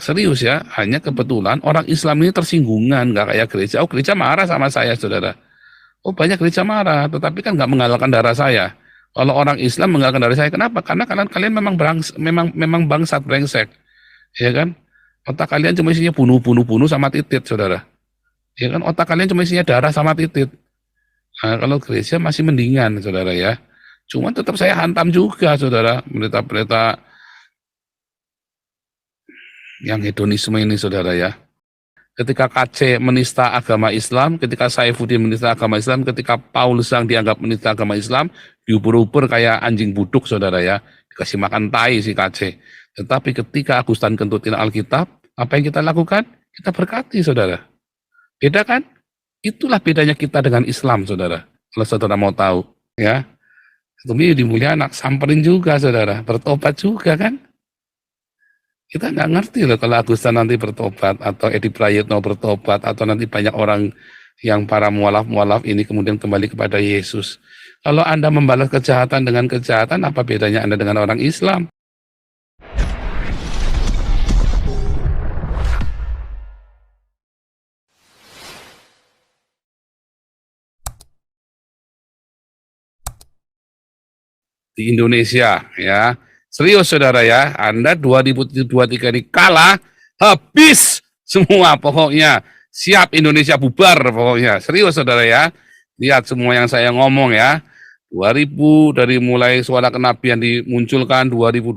Serius ya, hanya kebetulan orang Islam ini tersinggungan, nggak kayak gereja. Oh, gereja marah sama saya, saudara. Oh, banyak gereja marah, tetapi kan nggak menggalakkan darah saya. Kalau orang Islam menggalakkan darah saya, kenapa? Karena kalian memang memang bangsat brengsek, ya kan? Otak kalian cuma isinya bunuh, bunuh, bunuh sama titit, saudara. Ya kan? Otak kalian cuma isinya darah sama titit. Nah, kalau gereja masih mendingan, saudara ya. Cuma tetap saya hantam juga, saudara, berita-berita yang hedonisme ini, saudara ya. Ketika KC menista agama Islam, ketika Saifuddin menista agama Islam, ketika Paulus yang dianggap menista agama Islam, diuber-uber kayak anjing buduk, saudara ya. Dikasih makan tai si KC. Tetapi ketika Agustan kentutin Alkitab, apa yang kita lakukan? Kita berkati, saudara. Beda kan? Itulah bedanya kita dengan Islam, saudara. Kalau saudara mau tahu, ya. Tapi di Mulyana samperin juga, saudara. Bertobat juga kan? Kita nggak ngerti loh kalau Agustan nanti bertobat, atau Edi Prayitno bertobat, atau nanti banyak orang yang para mualaf-mualaf ini kemudian kembali kepada Yesus. Kalau Anda membalas kejahatan dengan kejahatan, apa bedanya Anda dengan orang Islam? Di Indonesia, ya. Serius, saudara ya, Anda 2023 ini kalah, habis semua pokoknya. Siap Indonesia bubar pokoknya. Serius, saudara ya. Lihat semua yang saya ngomong ya. 2000 dari mulai suara kenabian dimunculkan 2020,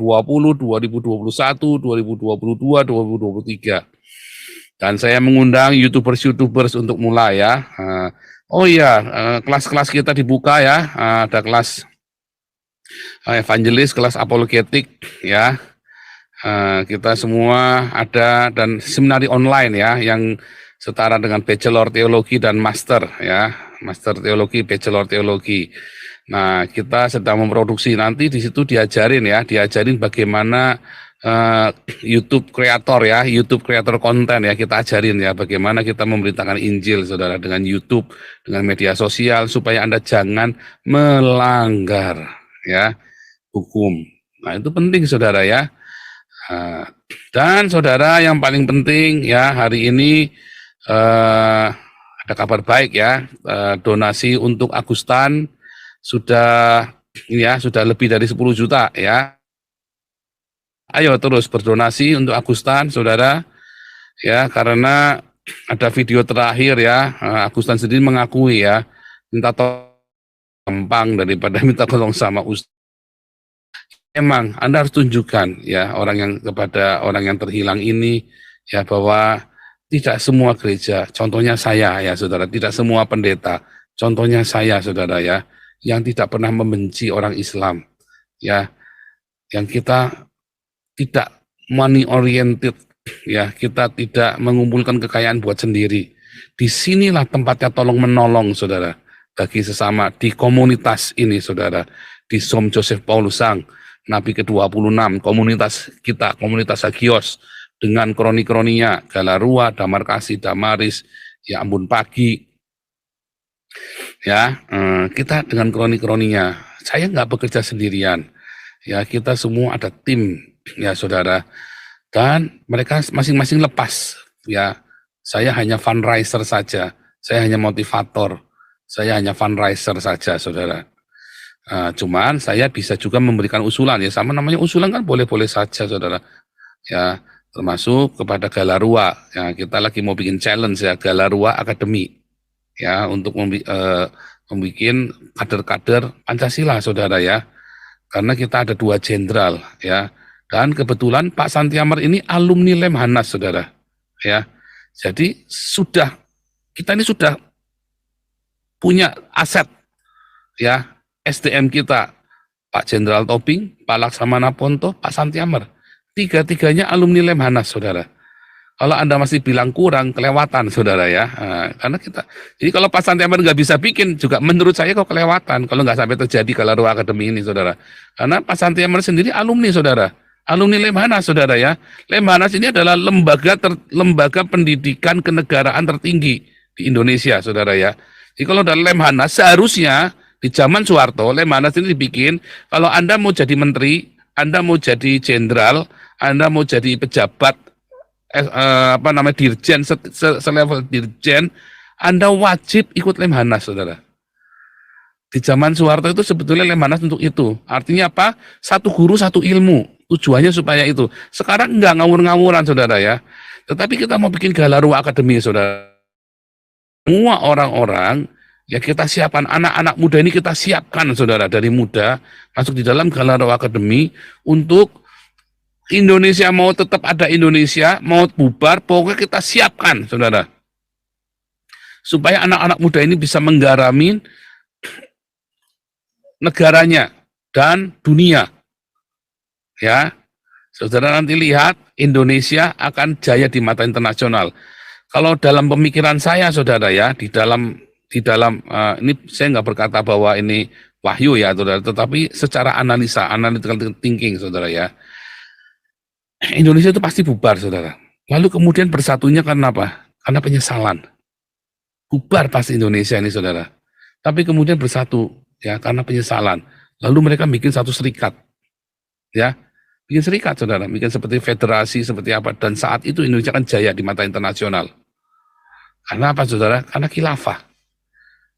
2021, 2022, 2023. Dan saya mengundang YouTubers untuk mulai ya. Oh iya, kelas-kelas kita dibuka ya. Ada kelas evangelis, kelas apologetik ya. Kita semua ada, dan seminari online ya, yang setara dengan bachelor teologi dan master ya, master teologi, bachelor teologi. Nah, kita sedang memproduksi, nanti di situ diajarin bagaimana YouTube kreator ya, YouTube kreator konten ya, kita ajarin ya bagaimana kita memberitakan Injil, saudara, dengan YouTube, dengan media sosial, supaya Anda jangan melanggar ya hukum. Nah, itu penting, saudara ya. Dan saudara, yang paling penting ya, hari ini ada kabar baik ya, donasi untuk Agustan sudah lebih dari 10 juta ya. Ayo terus berdonasi untuk Agustan, saudara ya, karena ada video terakhir ya, Agustan sendiri mengakui ya, minta tolong gampang daripada minta tolong sama Ustaz. Emang Anda harus tunjukkan ya kepada orang yang terhilang ini ya, bahwa tidak semua gereja, contohnya saya ya saudara, tidak semua pendeta, contohnya saya saudara ya, yang tidak pernah membenci orang Islam ya, yang kita tidak money oriented ya, kita tidak mengumpulkan kekayaan buat sendiri. Disinilah tempatnya tolong menolong, saudara, bagi sesama di komunitas ini, saudara, di Som Joseph Paulus Sang, Nabi ke-26, komunitas kita, komunitas Hagios, dengan kroni-kroninya, Galarua, Damar Kasih, Damaris, Ya Ampun Pagi, ya, kita dengan kroni-kroninya. Saya nggak bekerja sendirian, ya, kita semua ada tim, ya saudara, dan mereka masing-masing lepas, ya. Saya hanya fundraiser saja, saya hanya motivator, saya hanya fundraiser saja, saudara. Cuman saya bisa juga memberikan usulan, ya, sama namanya usulan kan boleh-boleh saja, saudara, ya, termasuk kepada Galarua, ya, kita lagi mau bikin challenge ya, Galarua Academy, ya, untuk membuat kader-kader Pancasila, saudara ya, karena kita ada 2 jenderal, ya, dan kebetulan Pak Santiamer ini alumni Lemhanas, saudara, ya, jadi kita ini sudah punya aset, ya, SDM kita, Pak Jenderal Tobing, Pak Laksamana Ponto, Pak Santiamer, 3-tiganya alumni Lemhanas, saudara. Kalau Anda masih bilang kurang, kelewatan, saudara ya. Karena jadi kalau Pak Santiamer nggak bisa bikin, juga menurut saya kok kelewatan, kalau nggak sampai terjadi Galarua Academy ini, saudara. Karena Pak Santiamer sendiri alumni, saudara. Alumni Lemhanas, saudara ya. Lemhanas ini adalah lembaga pendidikan kenegaraan tertinggi di Indonesia, saudara ya. Jadi kalau dari Lemhanas, seharusnya di zaman Soeharto, Lemhanas ini dibikin, kalau Anda mau jadi menteri, Anda mau jadi jenderal, Anda mau jadi pejabat, dirjen, selevel dirjen, Anda wajib ikut Lemhanas, saudara. Di zaman Soeharto itu sebetulnya Lemhanas untuk itu. Artinya apa? Satu guru, satu ilmu. Tujuannya supaya itu. Sekarang enggak ngawur-ngawuran, saudara ya. Tetapi kita mau bikin Galarua Akademi, saudara. Semua orang-orang, ya kita siapkan. Anak-anak muda ini kita siapkan, saudara. Dari muda, masuk di dalam Galarua Akademi untuk Indonesia mau tetap ada Indonesia, mau bubar, pokoknya kita siapkan, saudara. Supaya anak-anak muda ini bisa menggarami negaranya dan dunia. Ya, saudara nanti lihat Indonesia akan jaya di mata internasional. Kalau dalam pemikiran saya, saudara ya, di dalam ini saya nggak berkata bahwa ini wahyu ya, saudara, tetapi secara analytical thinking, saudara ya, Indonesia itu pasti bubar, saudara. Lalu kemudian bersatunya karena apa? Karena penyesalan. Bubar pasti Indonesia ini, saudara. Tapi kemudian bersatu, ya, karena penyesalan. Lalu mereka bikin satu serikat, ya, bikin serikat, saudara, bikin seperti federasi, seperti apa, dan saat itu Indonesia kan jaya di mata internasional. Karena apa, saudara? Karena khilafah,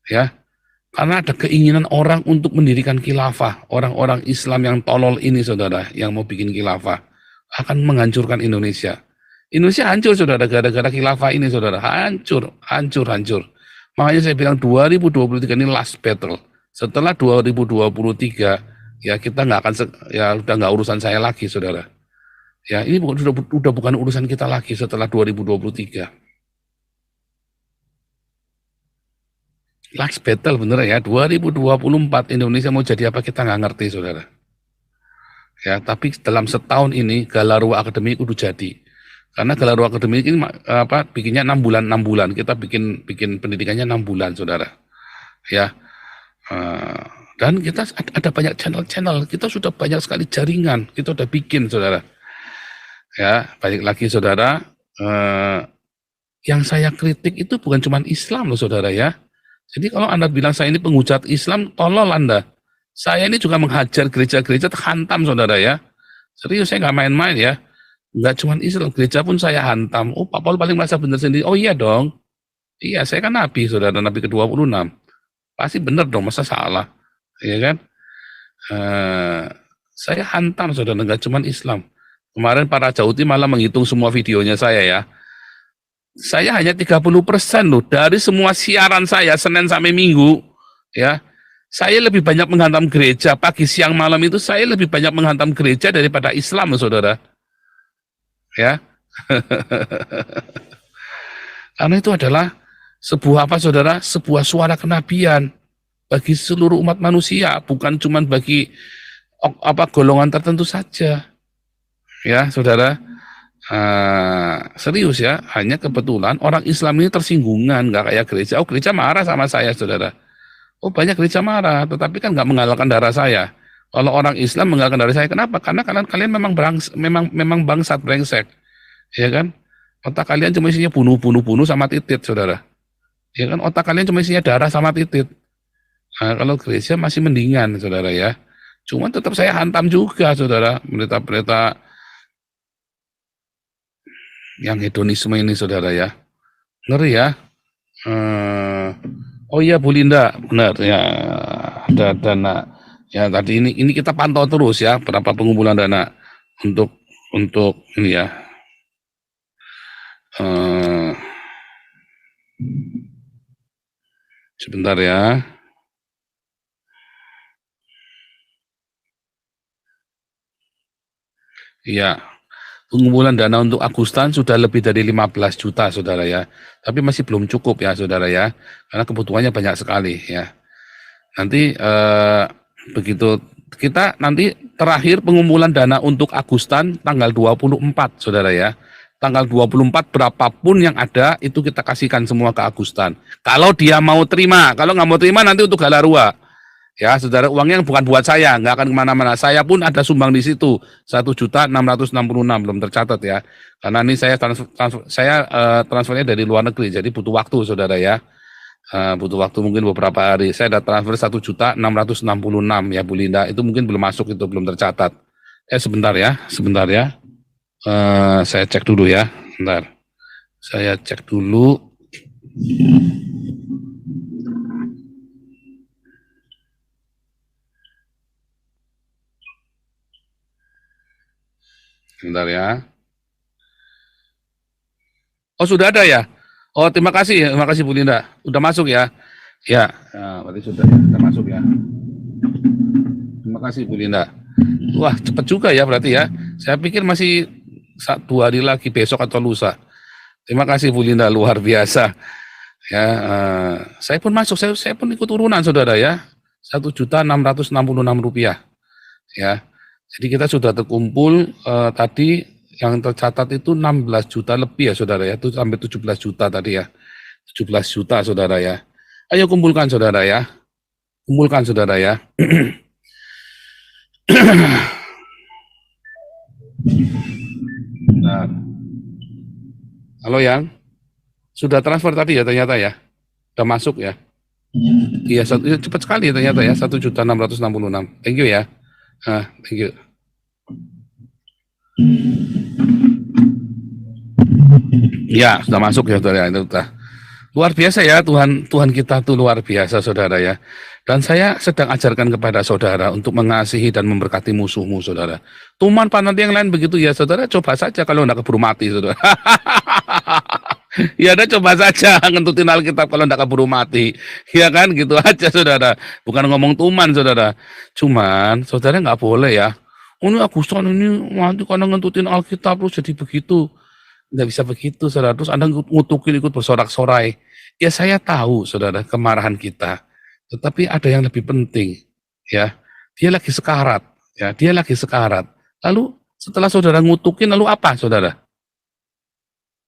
ya, karena ada keinginan orang untuk mendirikan khilafah. Orang-orang Islam yang tolol ini, saudara, yang mau bikin khilafah, akan menghancurkan Indonesia. Indonesia hancur, saudara, gara-gara khilafah ini, saudara, hancur. Makanya saya bilang 2023 ini last battle. Setelah 2023, ya kita nggak akan, ya udah nggak urusan saya lagi, saudara. Ya ini udah bukan urusan kita lagi setelah 2023. Last battle bener ya, 2024 Indonesia mau jadi apa kita nggak ngerti, saudara. Ya, tapi dalam setahun ini Galarua Akademi udah jadi. Karena Galarua Akademi ini bikinnya 6 bulan. Kita bikin pendidikannya 6 bulan, saudara. Ya. Dan kita ada banyak channel-channel. Kita sudah banyak sekali jaringan. Kita udah bikin, saudara. Ya, balik lagi, saudara. Yang saya kritik itu bukan cuma Islam loh, saudara ya. Jadi kalau Anda bilang saya ini penghujat Islam, tolol Anda. Saya ini juga menghajar gereja-gereja hantam, saudara ya. Serius, saya nggak main-main ya. Nggak cuma Islam, gereja pun saya hantam. Oh, Pak Paul paling merasa benar sendiri. Oh iya dong. Iya, saya kan nabi, saudara, nabi ke-26. Pasti benar dong, masa salah. Iya kan? Saya hantam, saudara, nggak cuma Islam. Kemarin para Jauti malah menghitung semua videonya saya ya. Saya hanya 30% loh dari semua siaran saya Senin sampai Minggu ya. Saya lebih banyak menghantam gereja pagi, siang, malam itu saya lebih banyak menghantam gereja daripada Islam, saudara. Ya. Karena itu adalah sebuah apa, saudara? Sebuah suara kenabian bagi seluruh umat manusia, bukan cuma bagi golongan tertentu saja. Ya, saudara. Serius ya, hanya kebetulan orang Islam ini tersinggungan, nggak kayak gereja. Oh, gereja marah sama saya, saudara. Oh, banyak gereja marah, tetapi kan nggak menggalakkan darah saya. Kalau orang Islam menggalakkan darah saya, kenapa? Karena kalian memang bangsat, brengsek, ya kan? Otak kalian cuma isinya bunuh sama titit, saudara. Ya kan? Otak kalian cuma isinya darah sama titit. Nah, kalau gereja masih mendingan, saudara ya. Cuman tetap saya hantam juga, saudara, berita-berita yang hedonisme ini, saudara ya. Ngeri ya. Oh iya, Bu Linda, benar ya, ada dana. Ya tadi ini kita pantau terus ya, berapa pengumpulan dana untuk ini ya. Sebentar ya. Iya. Pengumpulan dana untuk Agustan sudah lebih dari 15 juta, saudara ya. Tapi masih belum cukup ya, saudara ya. Karena kebutuhannya banyak sekali ya. Nanti begitu kita nanti terakhir pengumpulan dana untuk Agustan tanggal 24, saudara ya. Tanggal 24 berapapun yang ada itu kita kasihkan semua ke Agustan. Kalau dia mau terima, kalau nggak mau terima nanti untuk Galarua. Ya, saudara, uangnya bukan buat saya, nggak akan kemana-mana. Saya pun ada sumbang di situ, 1.666.000 belum tercatat ya. Karena ini saya transfernya dari luar negeri, jadi butuh waktu, saudara ya. Butuh waktu mungkin beberapa hari. Saya ada transfer 1.666.000 ya, Bu Linda. Itu mungkin belum masuk, itu belum tercatat. Sebentar ya, sebentar ya. Saya cek dulu ya, bentar. Saya cek dulu. Bentar ya. Oh, sudah ada ya? Oh, terima kasih Bu Linda. Udah masuk ya? Ya, berarti sudah masuk ya. Terima kasih Bu Linda. Wah, cepat juga ya berarti ya. Saya pikir masih 2 hari lagi, besok atau lusa. Terima kasih Bu Linda, luar biasa. Ya, saya pun masuk, saya pun ikut urunan saudara ya. Rp1.666. Ya, jadi kita sudah terkumpul tadi yang tercatat itu 16 juta lebih ya saudara ya, itu sampai 17 juta tadi ya, 17 juta saudara ya. Ayo kumpulkan saudara ya, kumpulkan saudara ya. Nah, halo yang sudah transfer tadi ya ternyata ya, sudah masuk ya. Iya, cepat sekali ternyata ya, 1.666. Thank you ya. Thank you. Ya, sudah masuk ya saudara. Itu sudah. Luar biasa ya, Tuhan kita tuh luar biasa saudara ya. Dan saya sedang ajarkan kepada saudara untuk mengasihi dan memberkati musuhmu saudara. Tuman nanti yang lain begitu ya saudara, coba saja kalau tidak keburu mati saudara. Ya udah coba saja ngentutin Alkitab kalau tidak keburu mati. Ya kan gitu aja saudara. Bukan ngomong tuman saudara. Cuman saudara nggak boleh ya. Oh, ini Agustan ini nanti karena ngentutin Alkitab terus jadi begitu. Nggak bisa begitu saudara. Terus Anda ngutukin ikut bersorak-sorai. Ya saya tahu saudara kemarahan kita. Tetapi ada yang lebih penting. Ya, dia lagi sekarat. Ya, dia lagi sekarat. Lalu setelah saudara ngutukin lalu apa saudara?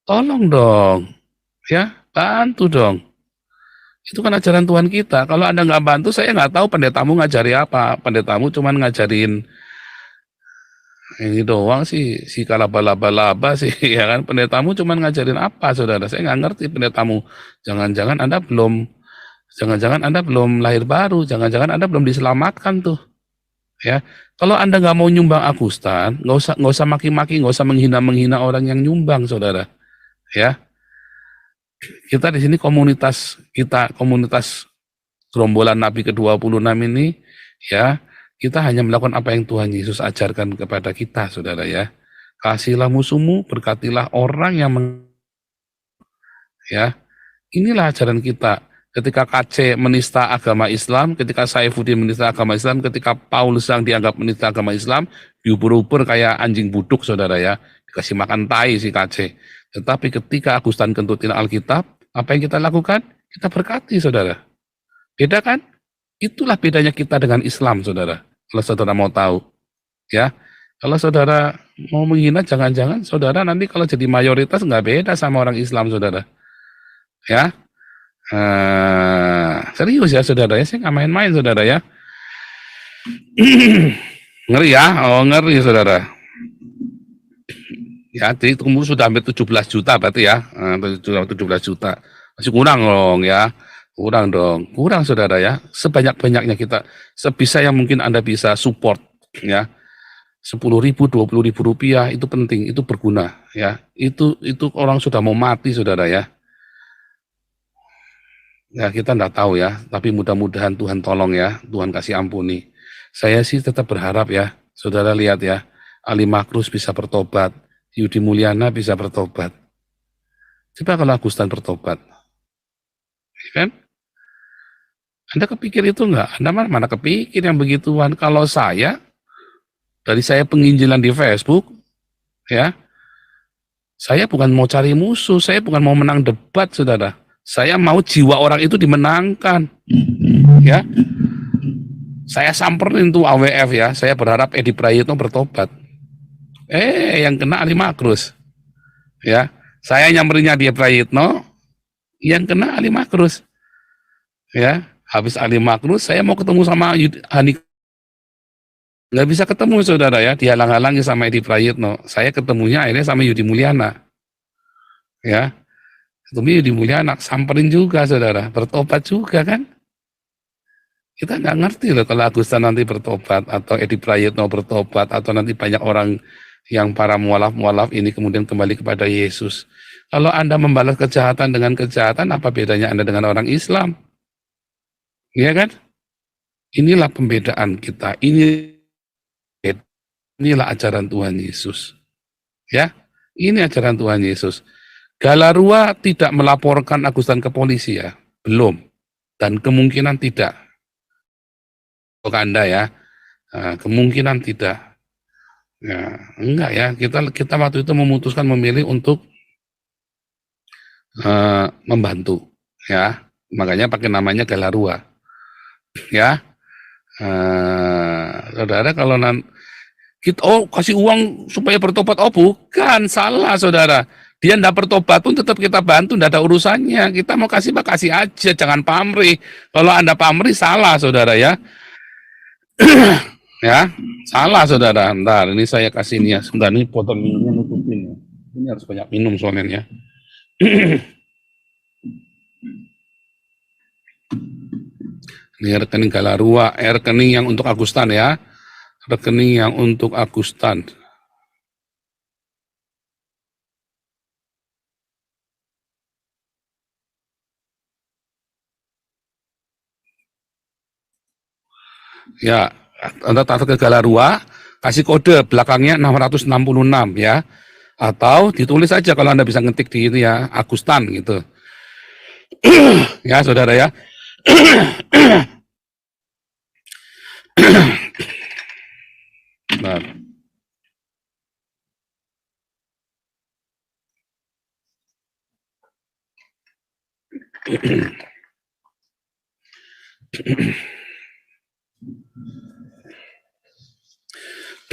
Tolong dong, ya bantu dong. Itu kan ajaran Tuhan kita. Kalau Anda nggak bantu, saya nggak tahu pendetamu ngajari apa. Pendetamu cuma ngajarin ini doang sih, si kalaba-laba-laba sih, ya kan. Pendetamu cuma ngajarin apa, saudara? Saya nggak ngerti pendetamu. Jangan-jangan Anda belum lahir baru. Jangan-jangan Anda belum diselamatkan tuh, ya. Kalau Anda nggak mau nyumbang Agustan, nggak usah maki-maki, nggak usah menghina orang yang nyumbang, saudara. Ya, kita di sini komunitas gerombolan Nabi ke-26 ini, ya, kita hanya melakukan apa yang Tuhan Yesus ajarkan kepada kita, saudara ya. Kasihilah musuhmu, berkatilah orang yang ya. Inilah ajaran kita. Ketika KC menista agama Islam, ketika Saifuddin menista agama Islam, ketika Paulus yang dianggap menista agama Islam, diuber-uber kayak anjing buduk, saudara ya. Dikasih makan tai si KC. Tetapi ketika Agustan kentutin Alkitab, apa yang kita lakukan? Kita berkati, saudara. Beda kan? Itulah bedanya kita dengan Islam, saudara. Kalau saudara mau tahu, ya. Kalau saudara mau menghina, jangan-jangan saudara nanti kalau jadi mayoritas nggak beda sama orang Islam, saudara. Ya, serius ya, saudara ya. Saya nggak main-main, saudara ya. Ngeri ya, ngeri, saudara. Ya, jadi kumpul sudah hampir 17 juta berarti ya, 17 juta. Masih kurang dong ya, kurang saudara ya. Sebanyak-banyaknya kita, sebisa yang mungkin Anda bisa support ya. 10.000, 20.000 rupiah itu penting, itu berguna ya. Itu orang sudah mau mati saudara ya. Ya kita enggak tahu ya, tapi mudah-mudahan Tuhan tolong ya, Tuhan kasih ampuni. Saya sih tetap berharap ya, saudara lihat ya, Ali Makrus bisa bertobat. Yudi Mulyana bisa bertobat. Coba kalau Agustan bertobat, ya kan? Anda kepikir itu enggak? Anda mana kepikir yang begituan? Kalau saya, dari saya penginjilan di Facebook, ya, saya bukan mau cari musuh, saya bukan mau menang debat, saudara. Saya mau jiwa orang itu dimenangkan, ya. Saya samperin tuh AWF ya, saya berharap Edi Prayitno bertobat. Yang kena Ali Makrus. Ya, saya nyampernya dia Prayitno, yang kena Ali Makrus. Ya, habis Ali Makrus, saya mau ketemu sama Hani. Nggak bisa ketemu, saudara ya, dihalang-halangi sama Edi Prayitno. Saya ketemunya akhirnya sama Yudi Mulyana. Ya, ketemu Yudi Mulyana, samperin juga, saudara. Bertobat juga kan. Kita nggak ngerti loh kalau Agustan nanti bertobat, atau Edi Prayitno bertobat, atau nanti banyak orang yang para mualaf-mualaf ini kemudian kembali kepada Yesus. Kalau Anda membalas kejahatan dengan kejahatan, apa bedanya Anda dengan orang Islam? Iya kan? Inilah pembedaan kita. Inilah ajaran Tuhan Yesus. Ya, ini ajaran Tuhan Yesus. Galarua tidak melaporkan Agustan ke polisi ya, belum, dan kemungkinan tidak. Untuk Anda ya, kemungkinan tidak. Ya, enggak ya, kita waktu itu memutuskan memilih untuk membantu, ya, makanya pakai namanya Galarua, ya. Saudara, kalau kita kasih uang supaya bertobat, bukan, salah saudara. Dia tidak bertobat pun tetap kita bantu, tidak ada urusannya. Kita mau kasih aja, jangan pamrih. Kalau Anda pamrih, salah saudara ya. Ya, salah saudara. Bentar, ini saya kasih ini ya. Sebentar, ini botol minumnya nutupin ya. Ini harus banyak minum soalnya ya. Ini rekening Galarua, rekening yang untuk Agustan ya. Rekening yang untuk Agustan. Ya, Anda transfer ke Galarua, kasih kode belakangnya 666 ya. Atau ditulis aja kalau Anda bisa ngetik di itu ya, Agustan gitu. Ya, saudara ya. Nah.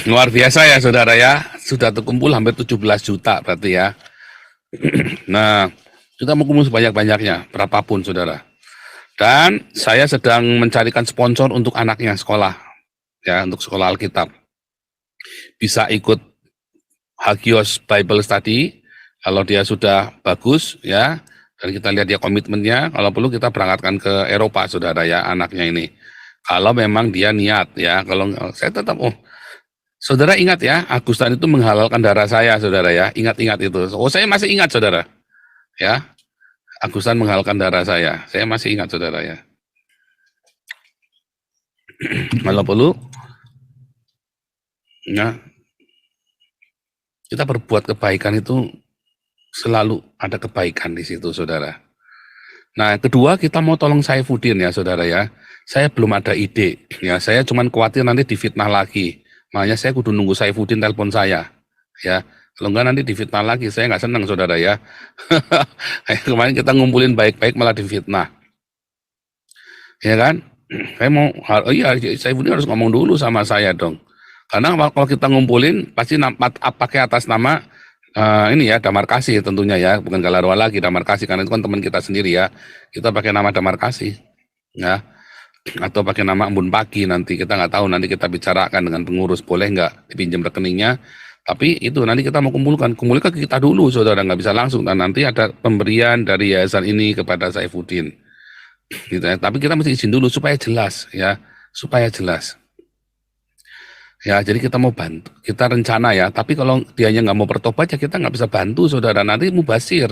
Luar biasa ya saudara ya, sudah terkumpul hampir 17 juta berarti ya. Nah, kita mau kumpul sebanyak-banyaknya, berapapun saudara. Dan saya sedang mencarikan sponsor untuk anaknya sekolah, ya, untuk sekolah Alkitab. Bisa ikut Hagios Bible Study, kalau dia sudah bagus ya, dan kita lihat dia komitmennya, kalau perlu kita berangkatkan ke Eropa saudara ya, anaknya ini. Kalau memang dia niat ya, kalau saya tetap, saudara ingat ya, Agustan itu menghalalkan darah saya, saudara ya. Ingat-ingat itu. Saya masih ingat, saudara. Ya, Agustan menghalalkan darah saya. Saya masih ingat, saudara ya. Kalau perlu, ya, kita berbuat kebaikan itu selalu ada kebaikan di situ, saudara. Nah, kedua kita mau tolong Saifuddin ya, saudara ya. Saya belum ada ide, ya. Saya cuma khawatir nanti difitnah lagi. Makanya saya kudu nunggu Saifuddin telepon saya, ya. Kalau enggak nanti difitnah lagi, saya nggak senang saudara ya. Kemarin kita ngumpulin baik-baik malah difitnah, ya kan? Saya mau, iya Saifuddin harus ngomong dulu sama saya dong. Karena kalau kita ngumpulin pasti pakai atas nama ini ya, Damar Kasih tentunya ya, bukan Galarua lagi, Damar Kasih, karena itu kan teman kita sendiri ya. Kita pakai nama Damar Kasih, ya. Atau pakai nama Embun Pagi, nanti kita nggak tahu, nanti kita bicarakan dengan pengurus boleh nggak dipinjam rekeningnya, tapi itu nanti kita mau kumpulkan ke kita dulu saudara, nggak bisa langsung, dan nanti ada pemberian dari yayasan ini kepada Saifuddin gitu ya. Tapi kita mesti izin dulu supaya jelas ya, supaya jelas ya. Jadi kita mau bantu, kita rencana ya, tapi kalau dianya nggak mau bertobat ya kita nggak bisa bantu saudara, nanti mubasir.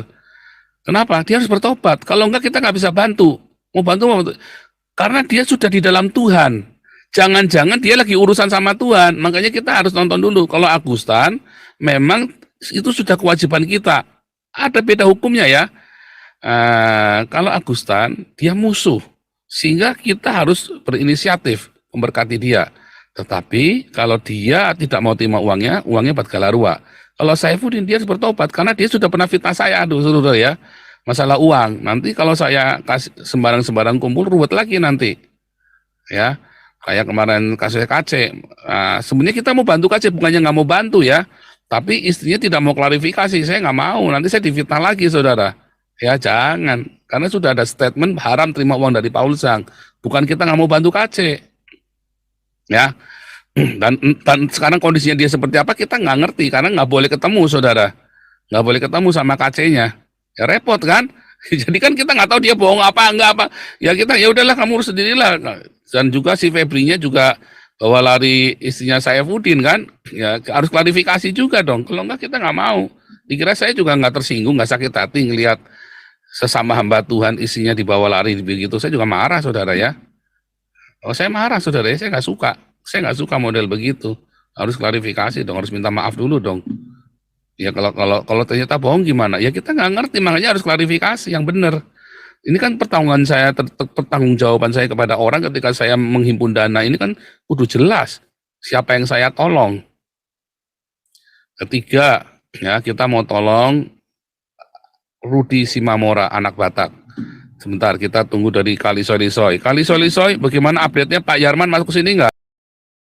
Kenapa? Dia harus bertobat, kalau enggak kita nggak bisa bantu. Mau bantu karena dia sudah di dalam Tuhan. Jangan-jangan dia lagi urusan sama Tuhan. Makanya kita harus nonton dulu. Kalau Agustan, memang itu sudah kewajiban kita. Ada beda hukumnya ya. Kalau Agustan, dia musuh. Sehingga kita harus berinisiatif memberkati dia. Tetapi kalau dia tidak mau terima uangnya buat Galarua. Kalau Saifuddin, dia harus bertobat. Karena dia sudah pernah fitnah saya, saudara ya. Masalah uang, nanti kalau saya kasih sembarang-sembarang kumpul ruwet lagi nanti, ya. Kayak kemarin kasus KC, sebenarnya kita mau bantu KC, bukannya nggak mau bantu ya, tapi istrinya tidak mau klarifikasi, saya nggak mau, nanti saya difitnah lagi saudara, ya jangan, karena sudah ada statement haram terima uang dari Paul Sang, bukan kita nggak mau bantu KC, ya. Dan sekarang kondisinya dia seperti apa kita nggak ngerti, karena nggak boleh ketemu saudara, nggak boleh ketemu sama KC-nya. Ya repot kan? Jadi kan kita nggak tahu dia bohong apa enggak apa. Ya kita ya udahlah kamu urus sendirilah. Dan juga si Febrinya juga bawa lari istrinya Saifuddin kan. Ya harus klarifikasi juga dong. Kalau enggak kita nggak mau. Dikira saya juga nggak tersinggung, nggak sakit hati ngelihat sesama hamba Tuhan istrinya dibawa lari begitu. Saya juga marah saudara ya. Oh saya marah saudara ya, saya nggak suka. Saya nggak suka model begitu. Harus klarifikasi dong, harus minta maaf dulu dong. Ya kalau ternyata bohong gimana? Ya kita nggak ngerti, makanya harus klarifikasi yang benar. Ini kan pertanggungjawaban saya kepada orang ketika saya menghimpun dana ini kan kudu jelas siapa yang saya tolong. Ketiga, ya kita mau tolong Rudi Simamora anak Batak. Sebentar kita tunggu dari Kali Soy. Kali Soy, bagaimana update-nya Pak Yarman masuk ke sini nggak?